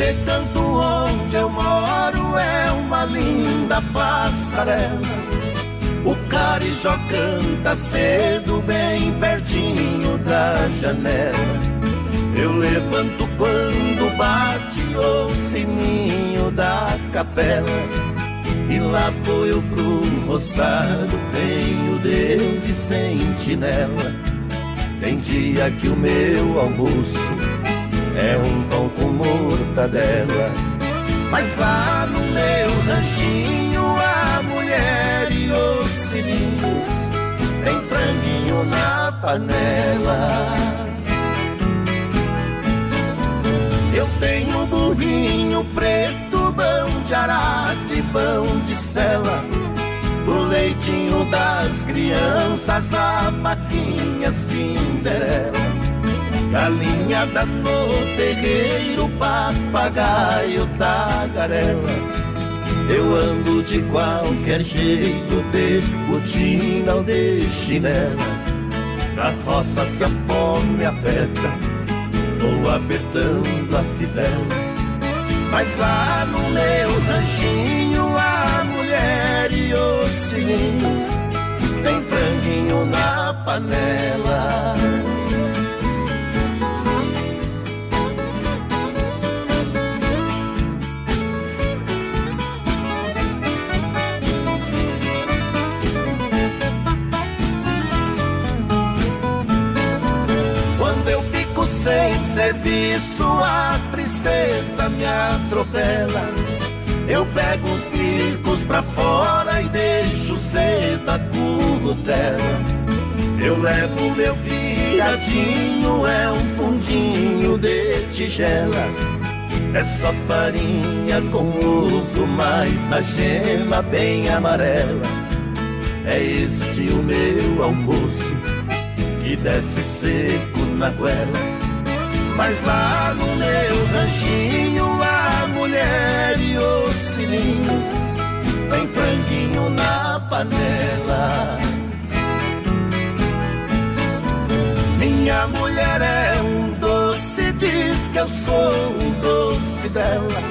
recanto onde eu moro é uma linda passarela. O carijó canta cedo bem pertinho da janela. Eu levanto quando bate o sininho da capela. E lá vou eu pro roçado, tenho Deus e sentinela. Tem dia que o meu almoço é um pão com mortadela. Mas lá no meu ranchinho a mulher e os filhinhos tem franguinho na panela. Eu tenho burrinho preto, pão de arado e pão de sela. Pro leitinho das crianças a vaquinha Cinderela. Galinhada no terreiro, papagaio, tagarela. Eu ando de qualquer jeito, de botina ou de chinela. Na roça se a fome aperta, vou apertando a fivela. Mas lá no meu ranchinho a mulher e os filhinhos tem franguinho na panela. Sem serviço a tristeza me atropela. Eu pego os bicos pra fora e deixo cedo a currutela. Eu levo meu viadinho, é um fundinho de tigela. É só farinha com ovo, mas na gema bem amarela. É esse o meu almoço que desce seco na goela. Mas lá no meu ranchinho a mulher e os filhinhos tem franguinho na panela. Minha mulher é um doce, diz que eu sou um doce dela.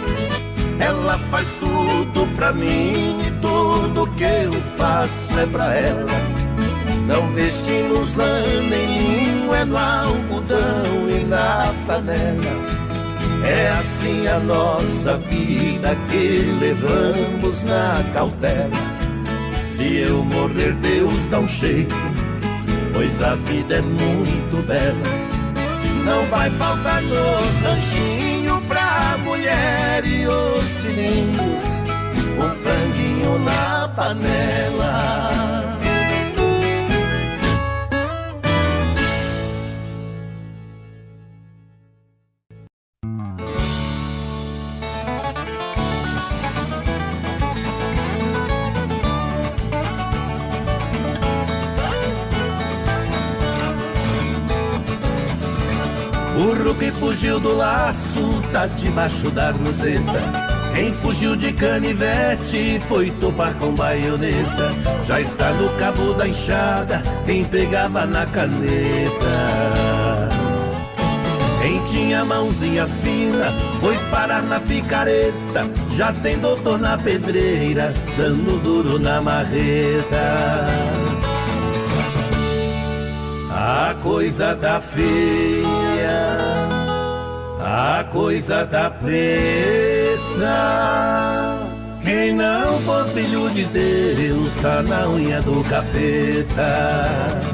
Ela faz tudo pra mim e tudo que eu faço é pra ela. Não vestimos lã nem linho, é no algodão e na flanela. É assim a nossa vida que levamos na cautela. Se eu morrer, Deus dá um jeito, pois a vida é muito bela. Não vai faltar no ranchinho pra mulher e os filhinhos um franguinho na panela. Burro que fugiu do laço tá debaixo da roseta. Quem fugiu de canivete foi topar com baioneta. Já está no cabo da enxada quem pegava na caneta. Quem tinha mãozinha fina foi parar na picareta. Já tem doutor na pedreira dando duro na marreta. A coisa tá feia, a coisa tá preta. Quem não for filho de Deus tá na unha do capeta.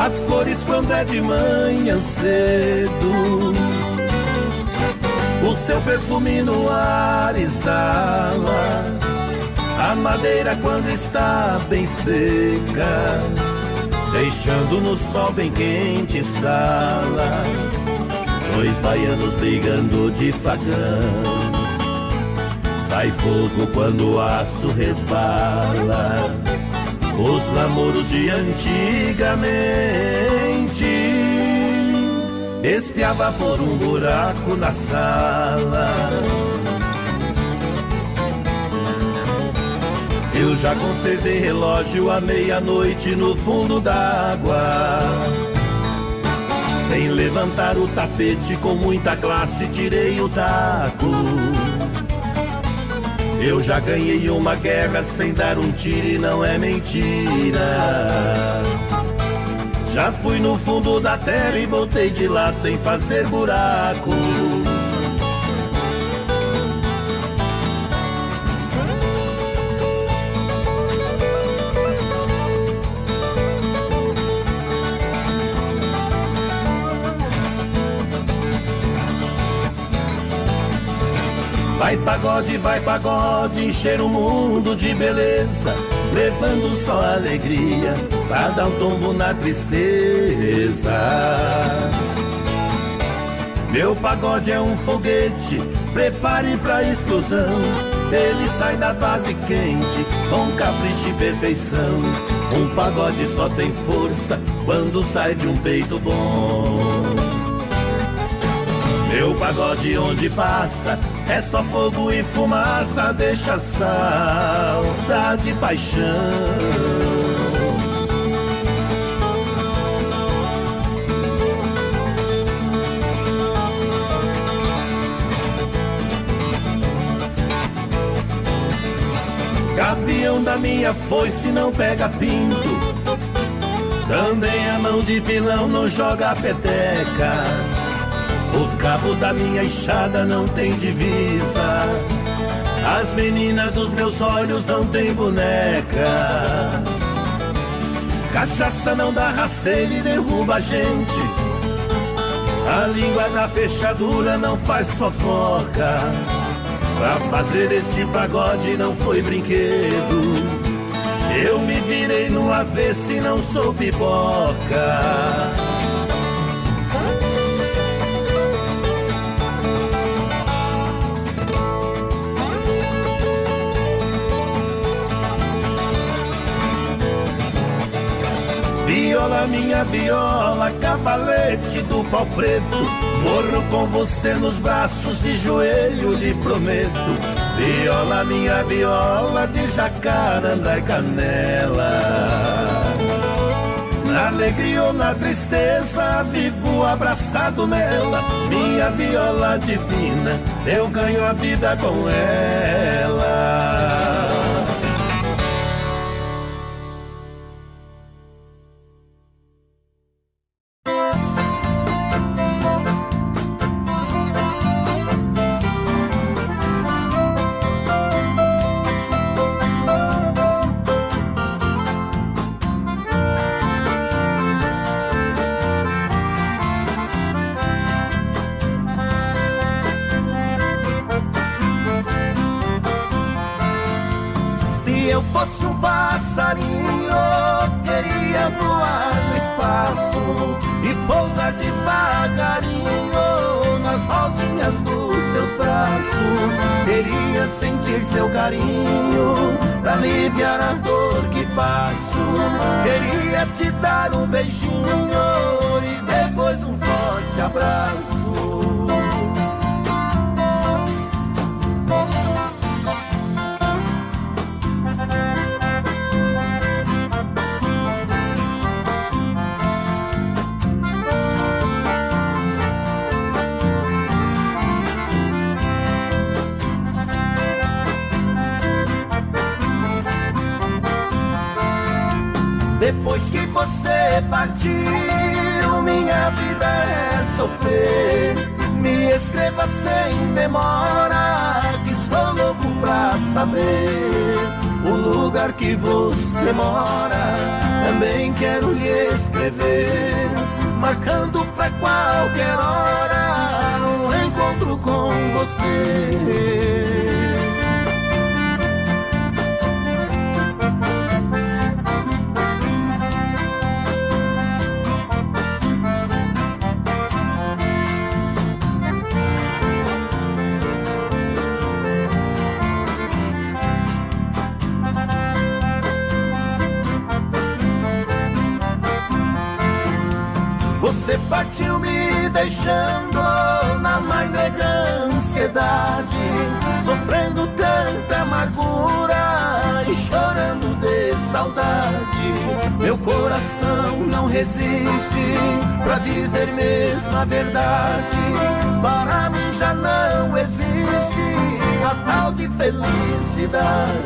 As flores quando é de manhã cedo, o seu perfume no ar exala. A madeira quando está bem seca, deixando no sol bem quente estala. Dois baianos brigando de facão, Sai fogo quando o aço resbala. Os namoros de antigamente espiava por um buraco na sala. Eu já consertei relógio à meia-noite no fundo d'água. Sem levantar o tapete, com muita classe tirei o taco. Eu já ganhei uma guerra sem dar um tiro e não é mentira. Já fui no fundo da terra e voltei de lá sem fazer buraco. Vai pagode, encher o mundo de beleza, levando só alegria pra dar um tombo na tristeza. Meu pagode é um foguete, prepare pra explosão. Ele sai da base quente, com capricho e perfeição. Um pagode só tem força quando sai de um peito bom. Meu pagode onde passa é só fogo e fumaça, deixa saudade e paixão. Gavião da minha foice não pega pinto, também a mão de pilão não joga peteca. O cabo da minha enxada não tem divisa, as meninas dos meus olhos não tem boneca. Cachaça não dá rasteira e derruba a gente, a língua da fechadura não faz fofoca. Pra fazer esse pagode não foi brinquedo, eu me virei no avesso e não sou pipoca. Viola, minha viola, cavalete do pau preto, morro com você nos braços, de joelho lhe prometo. Viola, minha viola, de jacarandá e canela. Na alegria ou na tristeza, vivo abraçado nela. Minha viola divina, eu ganho a vida com ela. Fosse um passarinho, queria voar no espaço e pousar devagarinho nas voltinhas dos seus braços. Queria sentir seu carinho pra aliviar a dor que passo. Queria te dar um beijinho e depois um forte abraço. Depois que você partiu, minha vida é sofrer. Me escreva sem demora, que estou louco pra saber o lugar que você mora. Também quero lhe escrever, marcando pra qualquer hora um encontro com você. deixando na mais negra ansiedade, sofrendo tanta amargura e chorando de saudade. Meu coração não resiste pra dizer mesmo a verdade. Para mim já não existe a tal de felicidade.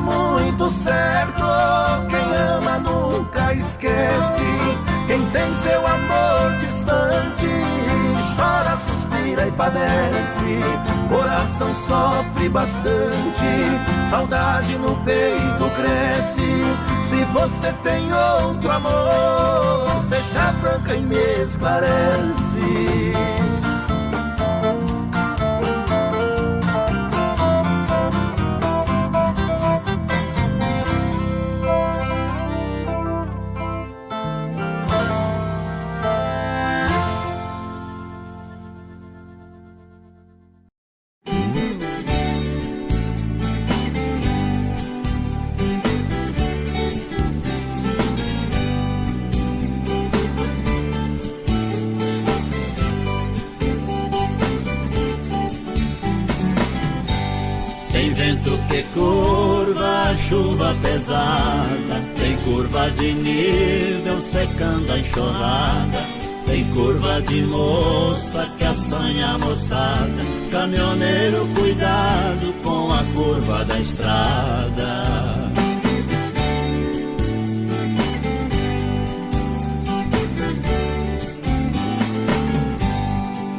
Muito certo, quem ama nunca esquece. Quem tem seu amor distante chora, suspira e padece. Coração sofre bastante, saudade no peito cresce. Se você tem outro amor, seja franca e me esclarece. Tem vento que curva a chuva pesada, tem curva de nível secando a enxurrada, tem curva de moça que assanha a moçada. Caminhoneiro, cuidado com a curva da estrada.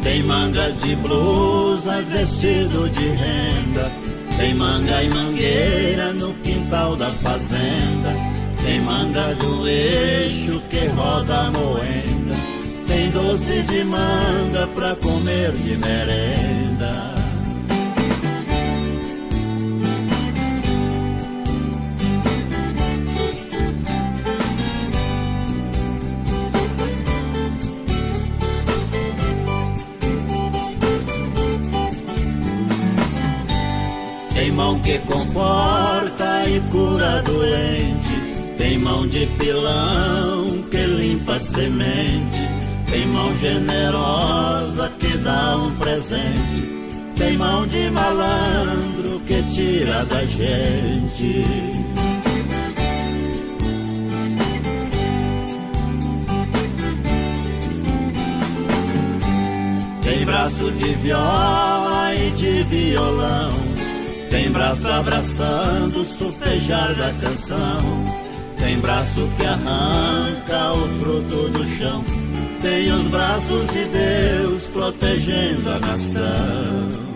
Tem manga de blusa, vestido de renda, tem manga e mangueira no quintal da fazenda, tem manga do eixo que roda moenda, tem doce de manga pra comer de merenda. Tem mão que conforta e cura doente, tem mão de pilão que limpa a semente, tem mão generosa que dá um presente, tem mão de malandro que tira da gente. Tem braço de viola e de violão, tem braço abraçando o sufejar da canção, tem braço que arranca o fruto do chão, tem os braços de Deus protegendo a nação.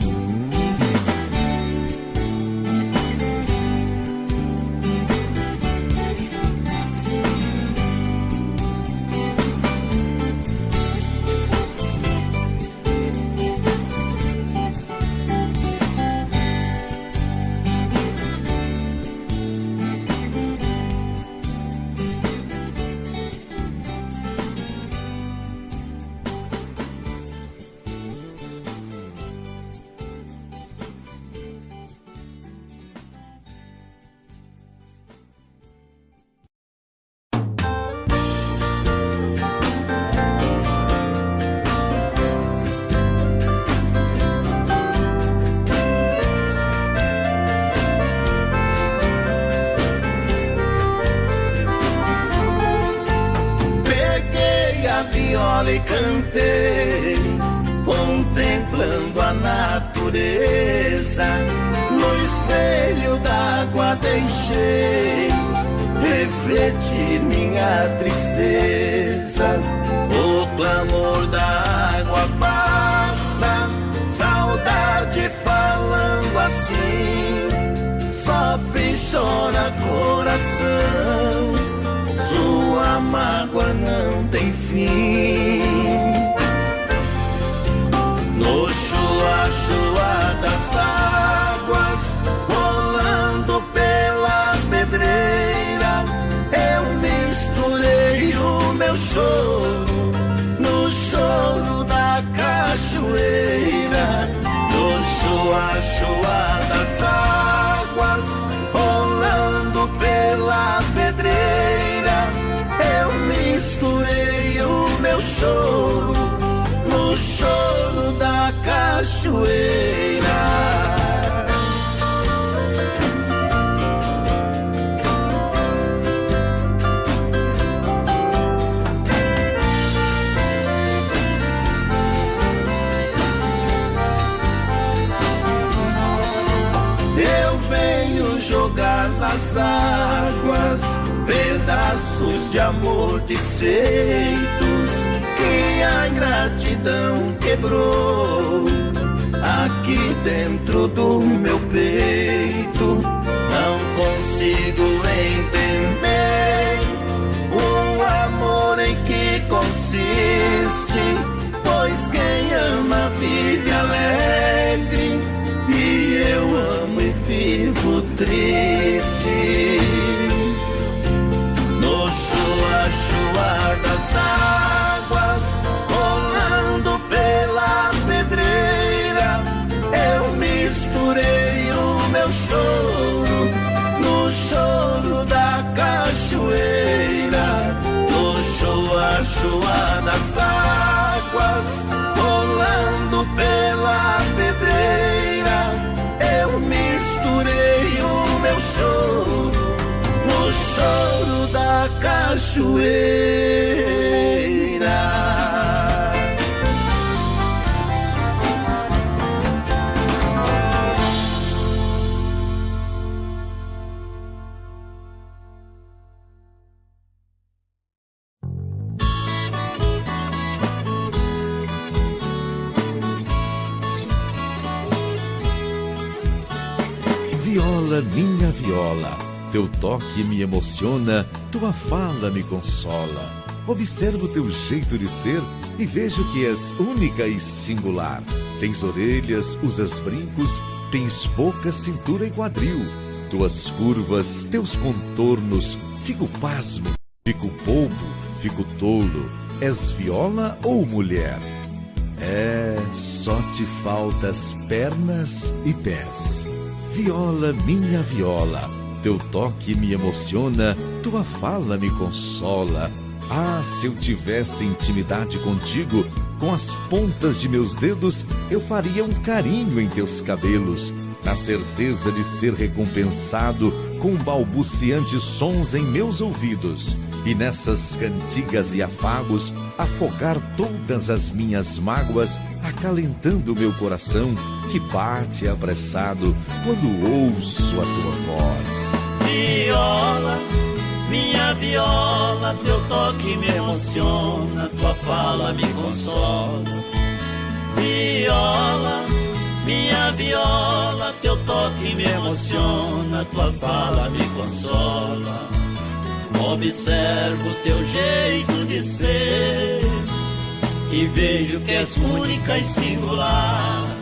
viola e cantei, contemplando a natureza. No espelho d'água deixei refletir minha tristeza. O clamor da água passa, saudade falando assim. Sofre e chora coração, sua mágoa não tem fim. No chua-chua das águas no choro da cachoeira, no chua-chua das águas rolando pela pedreira. Eu misturei o meu choro no choro da cachoeira. Jogar nas águas pedaços de amor desfeitos que a ingratidão quebrou aqui dentro do meu peito. Não consigo entender o amor em que consiste, pois quem ama vive alegre e eu amo e vivo triste. No chua-chua das águas rolando pela pedreira, eu misturei o meu choro no choro da cachoeira. No chua-chua das águas rolando pela pedreira, eu misturei o meu choro no choro da cachoeira. Viola, minha viola, teu toque me emociona, tua fala me consola. Observo teu jeito de ser e vejo que és única e singular. Tens orelhas, usas brincos, tens boca, cintura e quadril. Tuas curvas, teus contornos, fico pasmo, fico bobo, fico tolo. És viola ou mulher? Só te faltas pernas e pés. Viola, minha viola, teu toque me emociona, tua fala me consola. Ah, se eu tivesse intimidade contigo, com as pontas de meus dedos, eu faria um carinho em teus cabelos, na certeza de ser recompensado com balbuciantes sons em meus ouvidos. E nessas cantigas e afagos, afogar todas as minhas mágoas, acalentando meu coração, que bate apressado quando ouço a tua voz. Viola, minha viola, teu toque me emociona, tua fala me consola. Viola, minha viola, teu toque me emociona, tua fala me consola. Observo teu jeito de ser e vejo que és única e singular.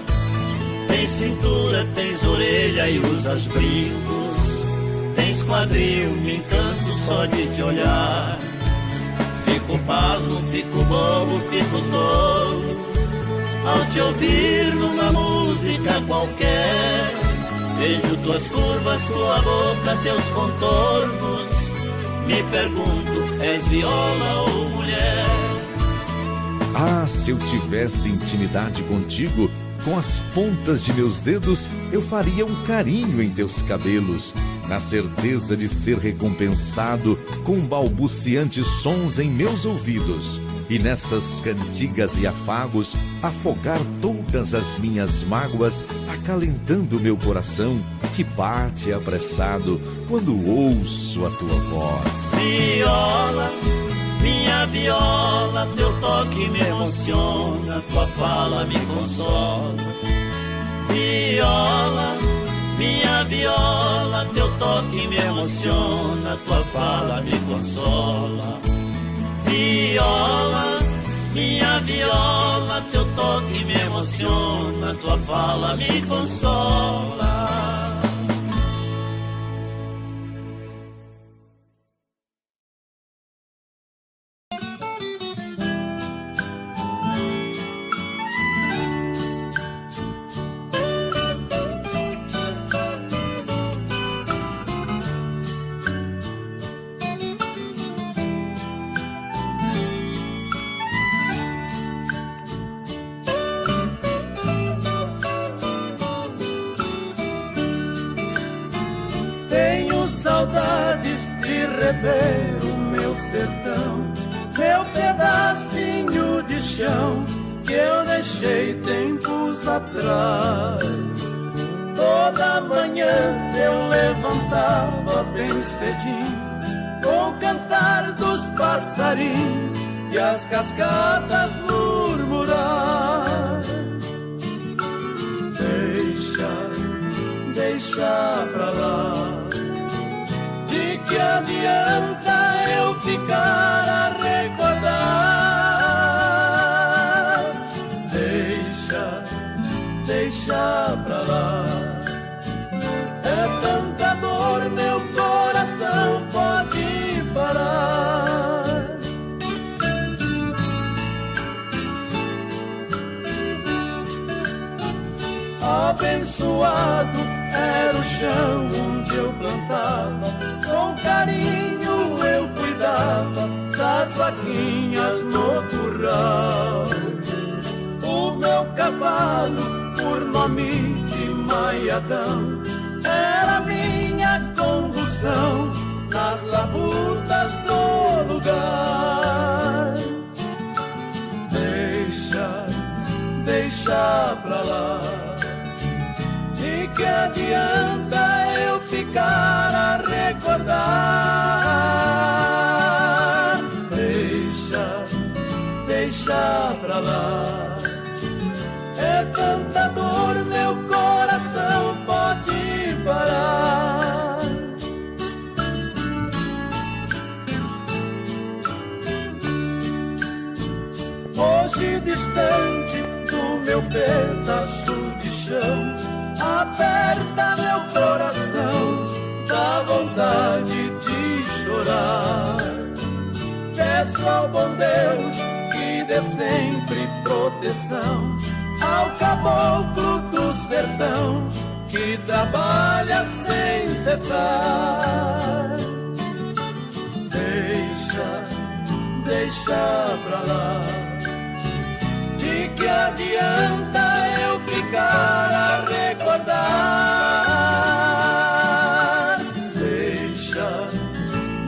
Tens cintura, tens orelha e usas brincos, tens quadril, me encanto só de te olhar. Fico pasmo, fico bobo, fico tolo ao te ouvir numa música qualquer. Vejo tuas curvas, tua boca, teus contornos. Me pergunto, és viola ou mulher? Ah, se eu tivesse intimidade contigo, com as pontas de meus dedos, eu faria um carinho em teus cabelos, na certeza de ser recompensado com balbuciantes sons em meus ouvidos. E nessas cantigas e afagos, afogar todas as minhas mágoas, acalentando meu coração, que bate apressado quando ouço a tua voz. Viola, minha viola, teu toque me emociona, tua fala me consola. Viola, minha viola, teu toque me emociona, tua fala me consola. Viola, minha viola, teu toque me emociona, tua fala me consola. rever o meu sertão, meu pedacinho de chão que eu deixei tempos atrás. Toda manhã eu levantava bem cedinho, com o cantar dos passarinhos e as cascatas murmurar. Deixa pra lá, de que adianta eu ficar a recordar? Deixa pra lá, é tanta dor, meu coração pode parar. Abençoado era o chão onde eu plantava, com carinho eu cuidava das vaquinhas no curral. O meu cavalo, por nome de Maiadão, era minha condução nas labutas do lugar. Deixa pra lá, de que adianta eu ficar a recordar? Deixa pra lá, é tanta dor, meu coração pode parar. Hoje distante do meu pedaço de chão, aperta meu coração, dá vontade de chorar. Peço ao bom Deus que dê sempre proteção ao caboclo do sertão, que trabalha sem cessar. Deixa pra lá, de que adianta eu ficar a recordar?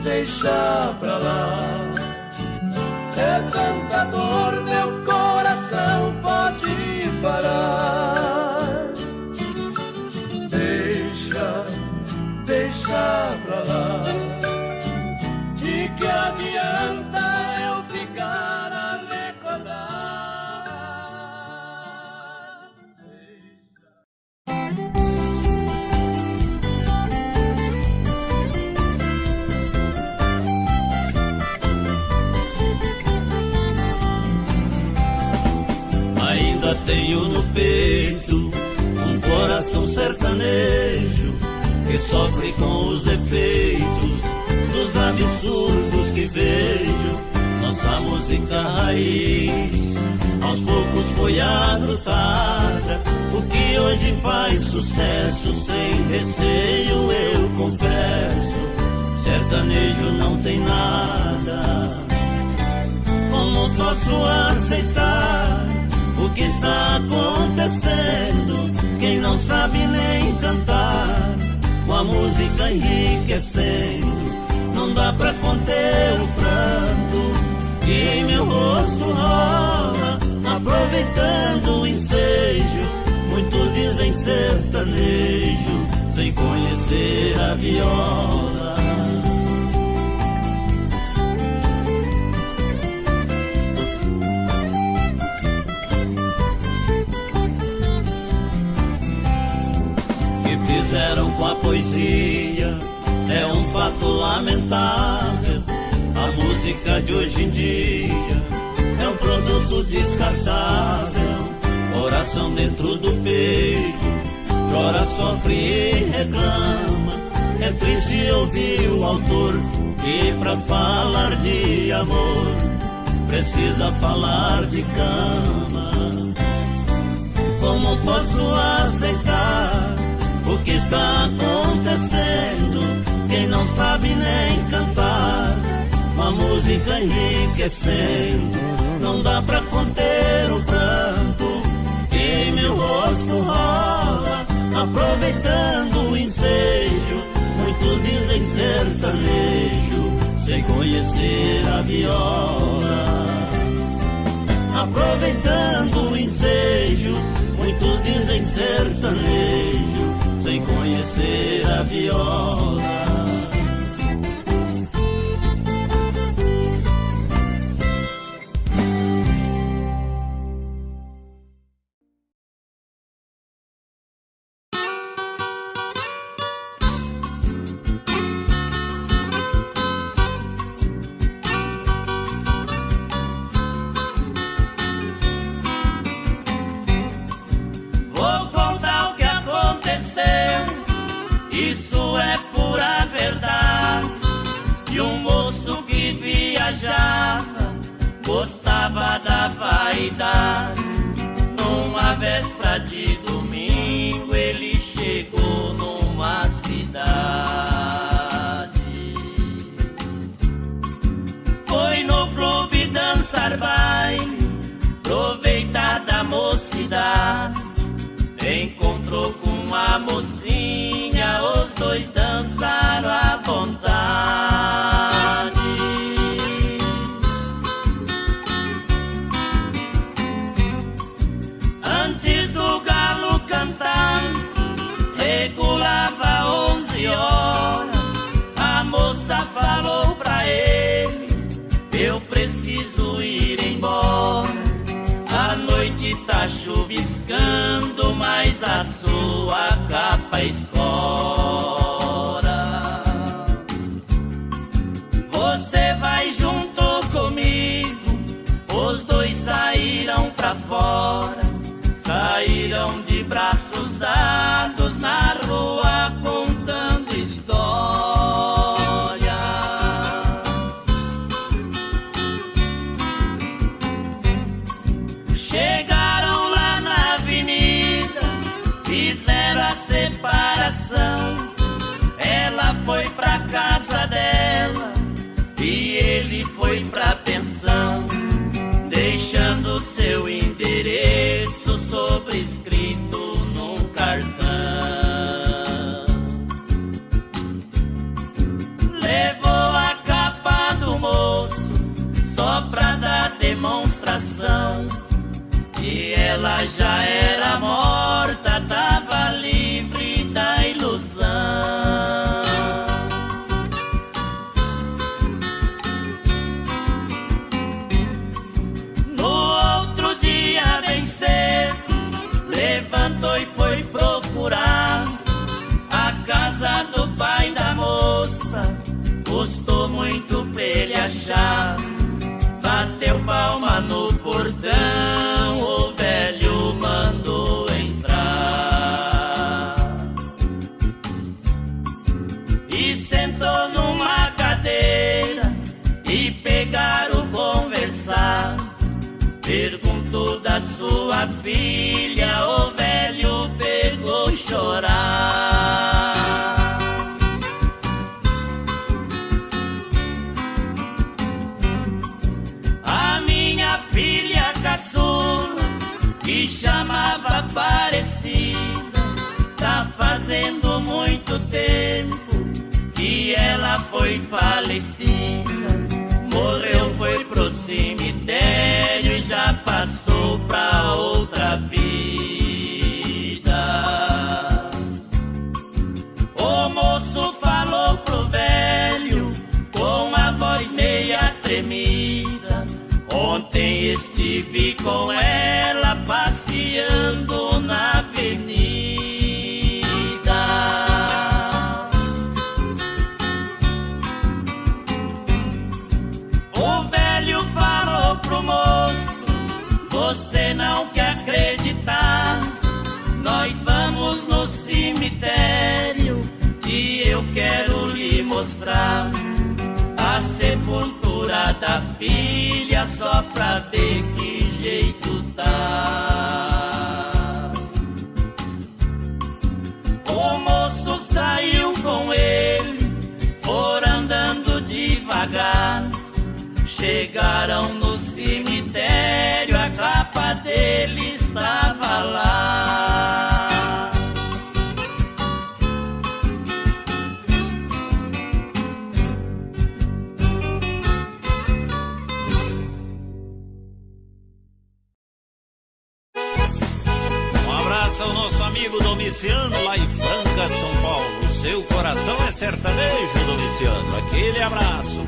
Deixa pra lá, é tanta dor, meu coração pode parar. Deixa pra lá, de que adianta eu ficar a recordar? Ainda tenho no peito um coração sertanejo que sofre com os efeitos dos absurdos que vejo. Nossa música raiz aos poucos foi agrutada, o que hoje faz sucesso sem receio, eu confesso. Sertanejo não tem nada. Como posso aceitar o que está acontecendo? Quem não sabe nem cantar, com a música enriquecendo, não dá pra conter o pranto que em meu rosto rola, aproveitando o ensejo. Muitos dizem sertanejo sem conhecer a viola. Fizeram com a poesia é um fato lamentável. A música de hoje em dia é um produto descartável. Coração dentro do peito chora, sofre e reclama. É triste ouvir o autor que pra falar de amor precisa falar de cama. Como posso aceitar o que está acontecendo? Quem não sabe nem cantar, com a música enriquecendo, não dá pra conter o pranto que em meu rosto rola, aproveitando o ensejo. Muitos dizem sertanejo sem conhecer a viola. Aproveitando o ensejo, muitos dizem sertanejo, sem conhecer a viola. Gostava da vaidade. Numa véspera de domingo ele chegou numa cidade. Foi no clube dançar baile, aproveitar da mocidade. Encontrou com a mocinha, os dois dançaram à vontade. Regulava 11 horas, a moça falou pra ele: eu preciso ir embora. A noite tá chuviscando, mas a sua capa escora. Você vai junto comigo. Os dois saíram pra fora, saíram de braços dados na rua contando história. Chegaram lá na avenida, fizeram a separação. Ela foi pra casa dela e ele foi pra pensão, deixando seu endereço sobrescrito num cartão. Levou a capa do moço só pra dar demonstração que ela já era morta, tava livre da ilusão. Levantou e foi procurar a casa do pai da moça. Custou muito pra ele achar. Bateu palma no portão, o velho mandou entrar e sentou numa cadeira e pegaram conversar. Perguntou da sua filha, o velho pegou chorar. A minha filha caçula, que chamava Aparecida, tá fazendo muito tempo que ela foi falecida. Morreu, foi pro cemitério e já passou pra outra vida. O moço falou pro velho com a voz meia tremida: ontem estive com ela passeando na avenida. Falou pro moço: você não quer acreditar, nós vamos no cemitério e eu quero lhe mostrar a sepultura da filha, só pra ver que jeito tá. O moço saiu com ele, foram andando devagar. Chegaram no cemitério, a capa dele estava lá. sertanejo do Luciano. Aquele abraço.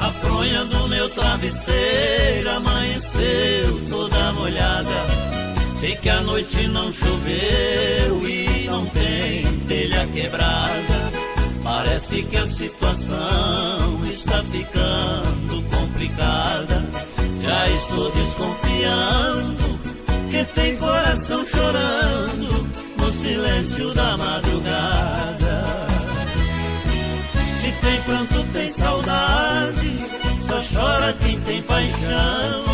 A fronha do meu travesseiro amanheceu toda molhada. Sei que a noite não choveu e não tem telha quebrada. Parece que a situação está ficando complicada. Já estou desconfiando que tem coração chorando no silêncio da madrugada. Se tem pranto, tem saudade, só chora quem tem paixão.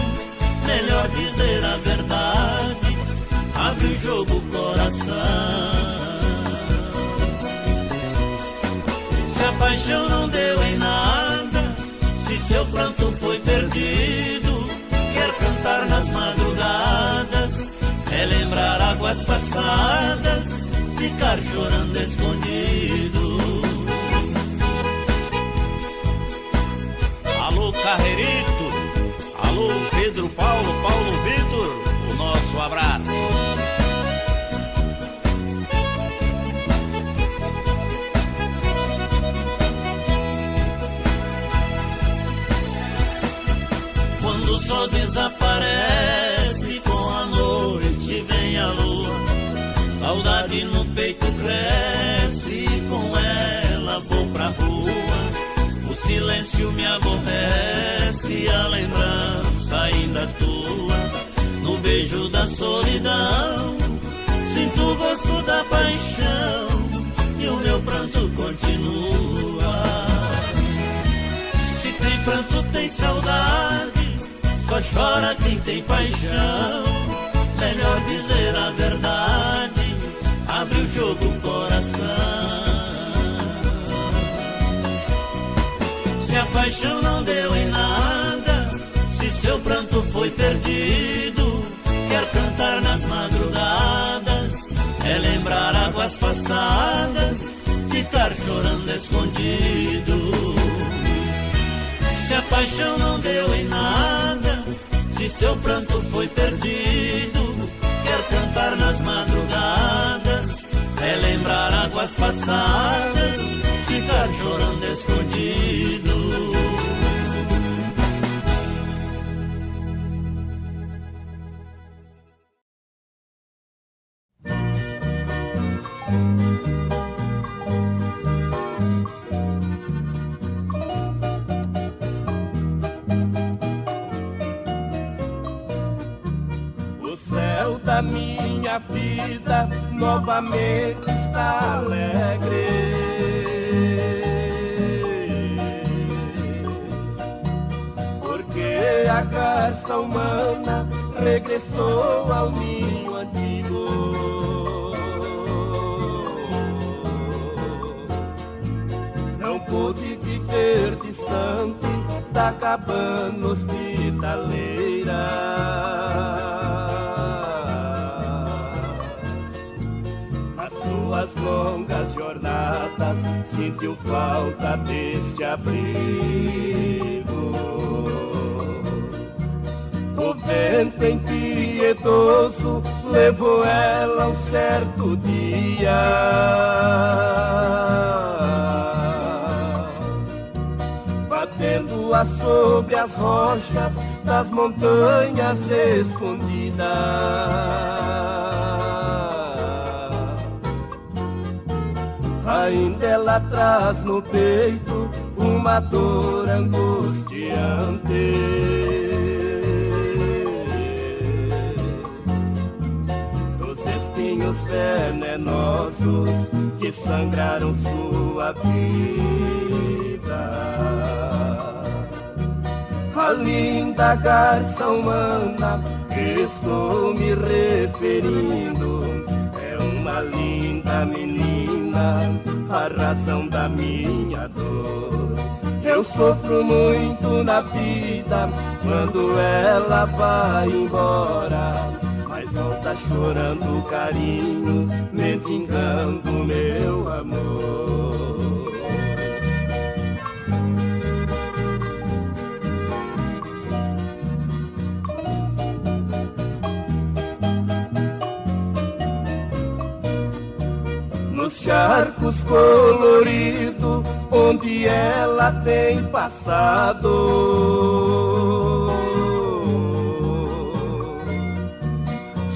Melhor dizer a verdade, abre o jogo coração. Se a paixão não deu em nada, se seu pranto foi perdido, quer cantar nas madrugadas, relembrar águas passadas, ficar chorando escondido. Alô Carreirito, alô Pedro Paulo, Paulo Vitor, o nosso abraço. Quando o sol desaparece, com a noite vem a lua. Saudade no peito cresce, com ela vou pra rua. O silêncio me aborrece, a lembrança ainda tua. No beijo da solidão, sinto o gosto da paixão, e o meu pranto continua. Se tem pranto, tem saudade, só chora quem tem paixão. Melhor dizer a verdade, abre o jogo coração. Se a paixão não deu em nada, se seu pranto foi perdido, quer cantar nas madrugadas, relembrar águas passadas, ficar chorando escondido. Se a paixão não deu em nada, se seu pranto foi perdido, quer cantar nas madrugadas, relembrar águas passadas, ficar chorando escondido. O céu da minha vida novamente está alegre. A garça humana regressou ao ninho antigo. Não pude viver distante da cabana hospitaleira. As suas longas jornadas sentiu falta deste abrigo. O vento impiedoso levou ela um certo dia. Batendo-a sobre as rochas das montanhas escondidas. Ainda ela traz no peito uma dor angustiante. Venenosos que sangraram sua vida. A linda garça humana que estou me referindo é uma linda menina, a razão da minha dor. Eu sofro muito na vida quando ela vai embora, mas volta chorando o carinho, mendigando meu amor. charcos coloridos onde ela tem passado.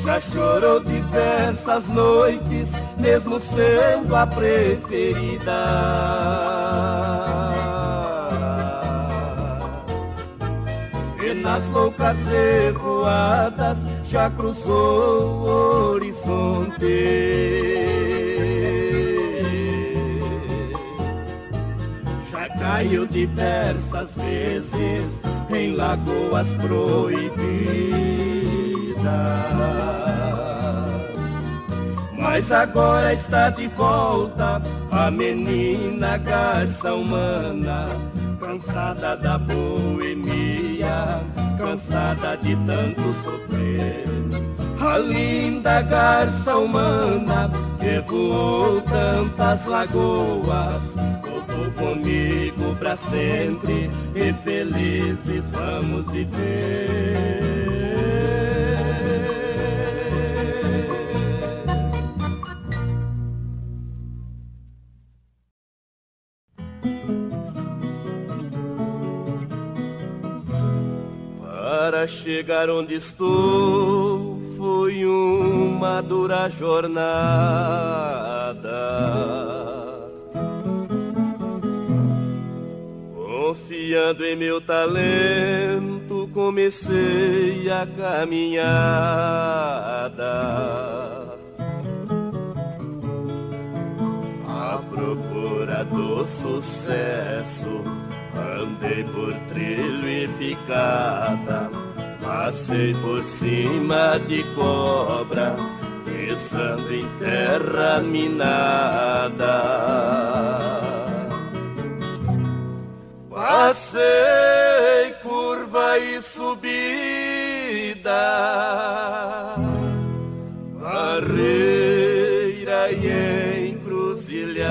Já chorou diversas noites, mesmo sendo a preferida. E nas loucas revoadas já cruzou o horizonte. Já caiu diversas vezes em lagoas proibidas. Mas agora está de volta a menina garça humana, cansada da boemia, cansada de tanto sofrer. A linda garça humana que voou tantas lagoas, voltou comigo pra sempre e felizes vamos viver. Para chegar onde estou foi uma dura jornada. Confiando em meu talento, comecei a caminhada. À procura do sucesso, andei por trilho e picada, passei por cima de cobra, pisando em terra minada. Passei curva e subida, barreira e encruzilhada.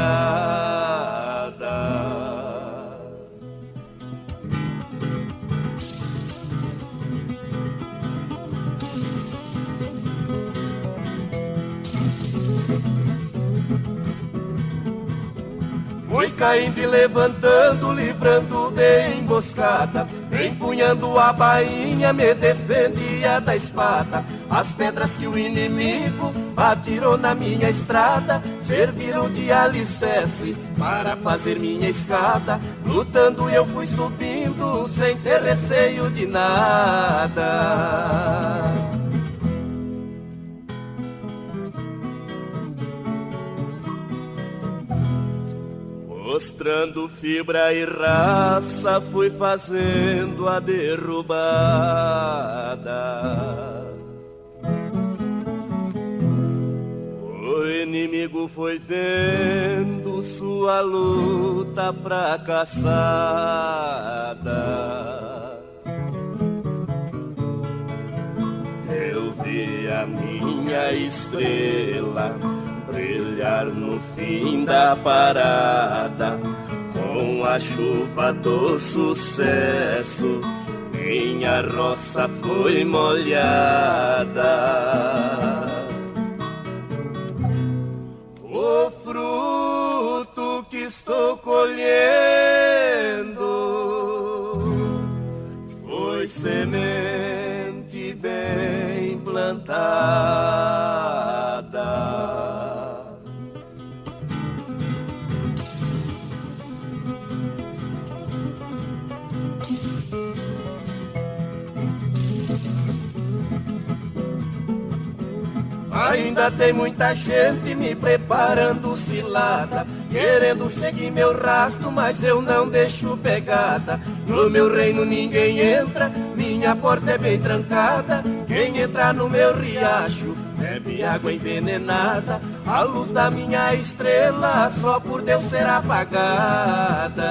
Fui caindo e levantando, livrando de emboscada, empunhando a bainha, me defendia da espada. As pedras que o inimigo atirou na minha estrada serviram de alicerce para fazer minha escada. Lutando eu fui subindo sem ter receio de nada. Mostrando fibra e raça, fui fazendo a derrubada. O inimigo foi vendo sua luta fracassada. Eu vi a minha estrela brilhar no fim da parada, com a chuva do sucesso, minha roça foi molhada. O fruto que estou colhendo foi semente bem plantada. Ainda tem muita gente me preparando cilada, querendo seguir meu rastro, mas eu não deixo pegada. No meu reino ninguém entra, minha porta é bem trancada. Quem entrar no meu riacho bebe água envenenada. A luz da minha estrela só por Deus será apagada.